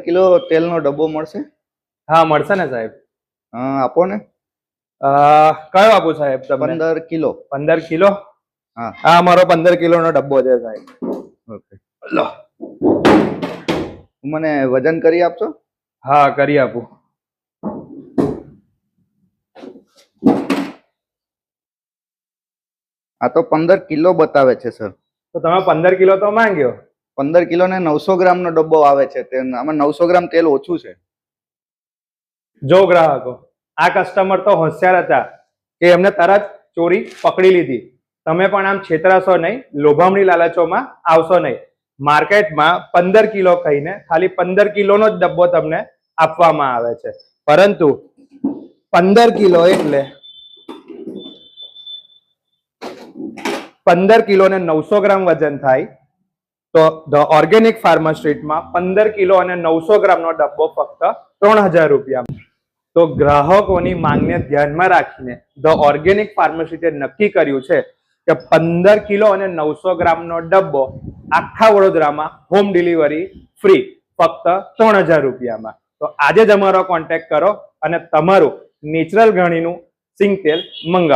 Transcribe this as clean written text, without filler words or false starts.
Kilo તેલનો ડબ્બો મળશે? હા મળશે ને સાહેબ. આપો ને. કયો આપું સાહેબ તમને? 15 કિલો. 15 કિલો? હા મારો 15 કિલોનો ડબ્બો છે સાહેબ. ઓકે લો, મને વજન કરી આપશો? હા કરી આપું. આ તો 15 કિલો બતાવે છે સર. તો તમે 15 કિલો તો માંગ્યો. 15 કિલો ને 900 ગ્રામનો ડબ્બો આવે છે, આમાં 900 ગ્રામ તેલ ઓછું છે. જો ગ્રાહકો, આ કસ્ટમર તો હોશિયાર હતા કે એમને તરત ચોરી પકડી લીધી. તમે પણ આમ છેતરાશો નહીં, લોભામણી લાલચોમાં આવશો નહીં. માર્કેટમાં 15 કિલો કહીને ખાલી 15 કિલોનો જ ડબ્બો તમને આપવામાં આવે છે, પરંતુ 15 કિલો એટલે 15 કિલો ને 900 ગ્રામ વજન થાય. તો ધ ઓર્ગેનિક ફાર્મર સ્ટ્રીટમાં 15 કિલો અને 900 ગ્રામનો ડબ્બો ફક્ત 3000 રૂપિયા. તો ગ્રાહકોની માંગને ધ્યાનમાં રાખીને ધ ઓર્ગેનિક ફાર્મર સ્ટ્રીટે નક્કી કર્યું છે કે 15 કિલો અને 900 ગ્રામનો ડબ્બો આખા વડોદરામાં હોમ ડિલિવરી ફ્રી, ફક્ત 3000 રૂપિયામાં. તો આજે જ અમારો કોન્ટેક્ટ કરો અને તમારું નેચરલ ઘણીનું સિંગ તેલ મંગાવો.